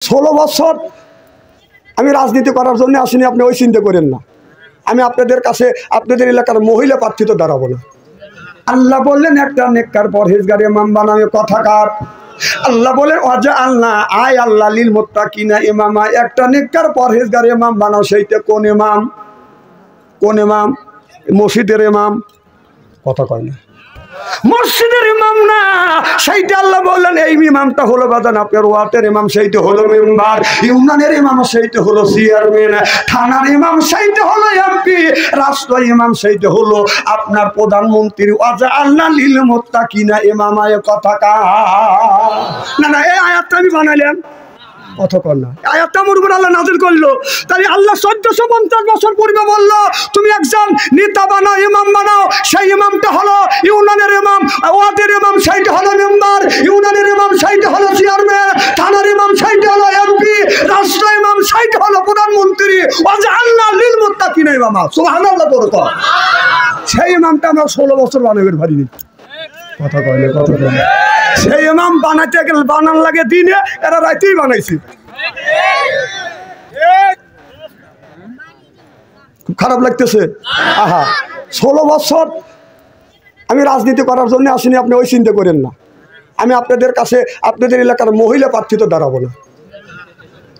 16 বছর আমি রাজনীতি করার জন্য আসিনি, আপনি ওই চিন্তা করেন না। আমি আপনাদের কাছে আপনাদের এলাকার মহিলা প্রার্থী তো দাঁড়াবো না। আল্লাহ বললেন একটা নেককার পরহেজগার ইমাম বানাবে, কথাকার। আল্লাহ বলেন ওয়াজা আল্লাহ আয় আল্লাহ লিল মুত্তাকিনা ইমামা, একটা নেককার পরহেজগার ইমাম বানাও। সেইটা কোন ইমাম? কোন ইমাম? মসজিদের ইমাম? কথা কয় না, মসজিদের ইমাম না, সেইটা আল্লাহ বললেন এই ইমামটা হলো বাজান আপনার ওয়ার্ডের ইমাম, সেইটা হলো মেম্বার, ইউনিয়নের ইমাম সেইটা হলো চেয়ারম্যান, থানার ইমাম সেইটা হলো এমপি, রাষ্ট্র ইমাম সেইটা হলো আপনার প্রধানমন্ত্রী। ওয়াজা আল্লাহ লিল মুত্তাকিনা ইমামা, এ কথা কা না না, এই আয়াতটা আমি বানাইলাম। কতক্ষণ না আয়াতটা আমার উপর আল্লাহ নাযিল করলো। তাই আল্লাহ 1450 বছর পূর্বে বললো তুমি একজন নেতা বানাও, ইমাম বানাও। সেই ইমামটা হলো ইউনিয়নের ইমাম, ওয়ার্ডের ইমাম সেইটা হলো মেম্বার, ইউনিয়নের ইমাম সেইটা হলো চেয়ারম্যান, থানার ইমাম সেইটা হলো এমপি, রাষ্ট্র ইমাম সেইটা হলো প্রধানমন্ত্রী। ওয়াজআলনা লিল মুত্তাকিনা ইমামা, সুবহানাল্লাহ বরকত। সেই ইমামটা আমরা 16 বছর বানাবের পারিনি। কথা কয় না, কথা কয় না। সেই ইমাম বানাইতে গেলে বানান লাগে দিনে, এরা রাতেই বানাইছি। খুব খারাপ লাগতেছে। আহা, 16 বছর আমি রাজনীতি করার জন্য আসিনি, আপনি ওই চিন্তা করেন না। আমি আপনাদের কাছে আপনাদের এলাকার মহিলা প্রার্থী তো দাঁড়াবো না,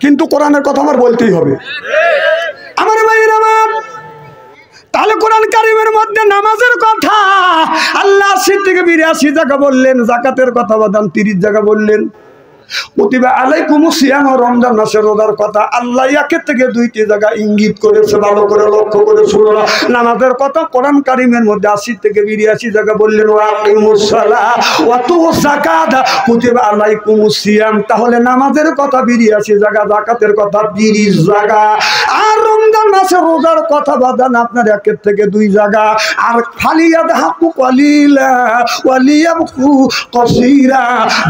কিন্তু কোরআনের কথা আমার বলতেই হবে। আমার ভাইয়ের আমার, তাহলে কোরআন কারিমের মধ্যে নামাজের কথা আল্লাহ 80 থেকে 82 জায়গা বললেন, যাকাতের কথা বাদান 30 জায়গা বললেন, কুতিবা আলাইকুমুস সিয়াম, রমজান মাসের রোজার কথা আল্লাহ 1 থেকে 2টি জায়গা ইঙ্গিত করেছে। ভালো করে লক্ষ্য করে শুনো, নামাজের কথা কোরআন কারিমের মধ্যে 80 থেকে 82 জায়গা বললেন। ওয়া আকিমুস সালাহ ওয়া তুস যাকাত কুতিবা আলাইকুমুস সিয়াম, তাহলে নামাজের কথা 82 জায়গা, যাকাতের কথা 30 জায়গা, আর রমজান মাসের রোজার কথা বাদান আপনার 1 থেকে 2 জায়গা। আর ফালিয়াদহাকু কলিলা ওয়ালিয়াবকু কাসীরা,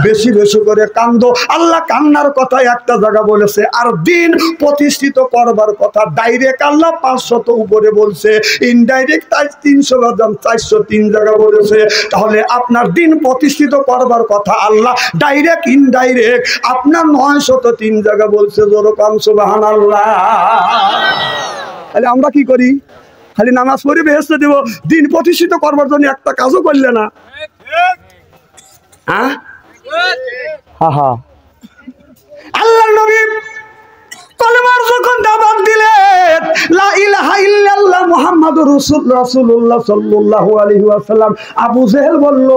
বেশি বেশি করে কান্দো। আল্লাহ কান্নার কথা একটা জায়গা বলেছে, আর দিন প্রতিষ্ঠিত করবার কথা ডাইরেক্ট আল্লাহ 500 উপরে বলছে, ইনডাইরেক্ট তাই 300-403 জায়গা বলেছে। তাহলে আপনার দিন প্রতিষ্ঠিত করবার কথা আল্লাহ ডাইরেক্ট ইনডাইরেক্ট আপনার 903 জায়গা বলছে। যেরকম সুবহানাল্লাহ। তাহলে আমরা কি করি? খালি নামাজ পড়ে বেহেশতে দেব, দিন প্রতিষ্ঠিত করবার জন্য একটা কাজও করলে না। হ্যাঁ, আহা, আল্লাহর নবী কলেমার যখন দাওয়াত দিলেন, লা ইলাহা ইল্লাল্লাহ মুহাম্মাদুর রাসূলুল্লাহ সাল্লাল্লাহু আলাইহি ওয়াসাল্লাম, আবু জেহেল বলল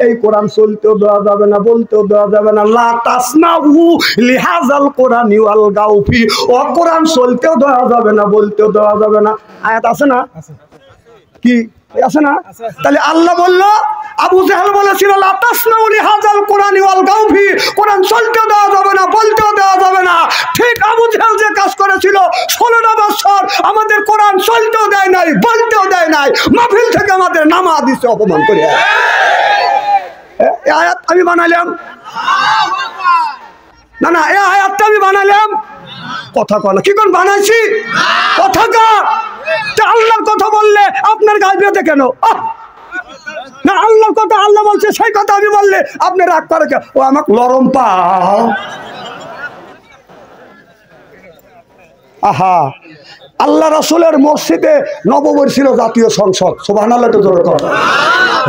এই কোরআন চলতেও দেওয়া যাবে না, বলতেও দেওয়া যাবে না। লা তাসমাউ লিহাযাল কোরআনি ওয়াল গাউফি, ও কোরআন চলতেও দেওয়া যাবে না, বলতেও দেওয়া যাবে না। আয়াত আছে না? কি আছে না? তাহলে আল্লাহ বলল, আবু জেহেল বলেছিল লা তাসমাউ লিহাযাল কোরআনি ওয়াল গাউফি, কোরআন চলতেও দেওয়া যাবে না, বলতেও দেওয়া যাবে না। ঠিক আবু জেহেল যে কাজ করেছিল 16টা বছর আমাদের কোরআন চলতেও দেয় নাই, বলতেও দেয় নাই, মাহফিল থেকে আমাদের নামা দিছে অপমান করে। এই আয়াত আমি বানাইলাম না, না এই আয়াতটা আমি বানাইলাম। কথা কয় না, কি কোন বানাইছি? কথা কা আল্লাহর কথা বললে আপনার গায়ে বেঁধে কেন? না, আল্লাহর কথা আল্লাহ বলছে, সেই কথা আমি বললে আপনি রাগ করে কেন? ও আমাকে লরম পাও। আহা, আল্লাহ রাসূলের মসজিদে নববীর ছিল জাতীয় সংসদ। সুবহানাল্লাহ। তো জোরে কথা,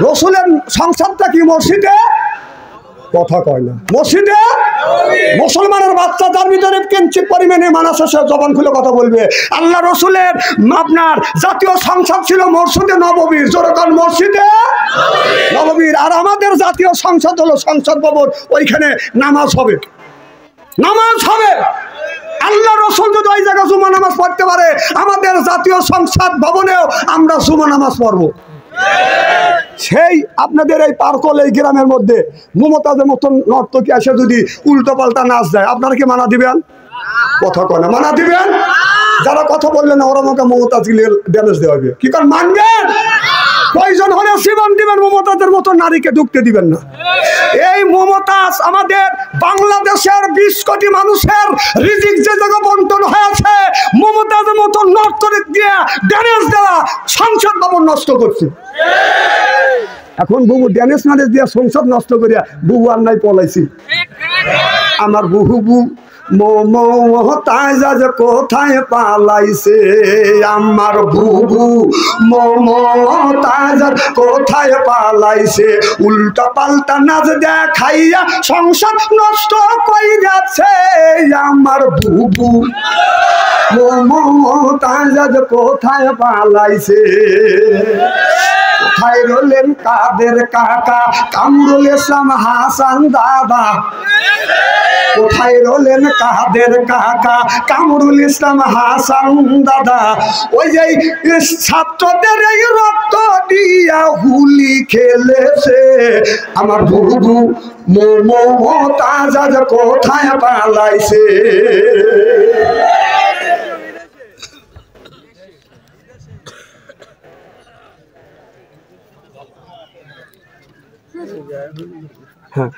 রাসূলের সংসদটা কি মসজিদে? কথা কয় না, মসজিদে মুসলমানের বাচ্চা যার ভিতরে কিঞ্চিত পরিমাণে মানুষ আছে জবান খুলে কথা বলবে। আল্লাহ রাসূলের আপনার জাতীয় সংসদ ছিল মসজিদে নববীর। জোরকান মসজিদে নববীর। আর আমাদের জাতীয় সংসদ হলো সংসদ ভবন, ওইখানে নামাজ হবে, নামাজ হবে। আল্লাহ রাসূল যদি ওই জায়গায় জুমা নামাজ পড়তে পারে, আমাদের জাতীয় সংসদ ভবনেও আমরা জুমা নামাজ পড়বো। সেই আপনাদের এই পার্কল এই গ্রামের মধ্যে মমতাজের মতন নর্তকী এসে যদি উল্টো পাল্টা নাচ দেয়, আপনারা কি মানা দিবেন? কথা কয় না, মানা দিবেন? যারা কথা বললেন ওরা আমাকে মমতাজ ড্যামেজ দেওয়া হবে, কি কারণ মানবেন? প্রয়োজন হলে জীবন দিবেন, মমতাজের মতো নারীকে ঢুকতে দিবেন না। এই মমতাজ আমাদের বাংলাদেশের 20 কোটি মানুষের রিজিক যে জায়গা বন্টন হয়েছে, মমতাজের মতো নর্তকী দিয়ে ড্যামেজ দেওয়া সংসদ ভবন নষ্ট করছে। এখন বুবু ড্যামেজ ম্যানেজ দিয়ে সংসদ নষ্ট করিয়া বুবু আর নাই পলাইছি। আমার বহু মমতাজ কোথায় পালাইছে আমার বুবু, মমতাজ কোথায় পালাইছে, উল্টা পাল্টা নাচ দেখাইয়া সংসার নষ্ট কইরাছে আমার বুবু, মমতাজ কোথায় পালাইছে। কোথায় রলেন কাদের কাকা কামরুল ইসলাম হাসান দাদা, কোথায় রলেন কাদের কাকা কামরুল ইসলাম হাসান দাদা, ওই যে ছাত্রদের এই রক্ত দিয়া হুলি খেলেছে আমার বুবু, মমতাজ কোথায় পালাইছে। হ্যাঁ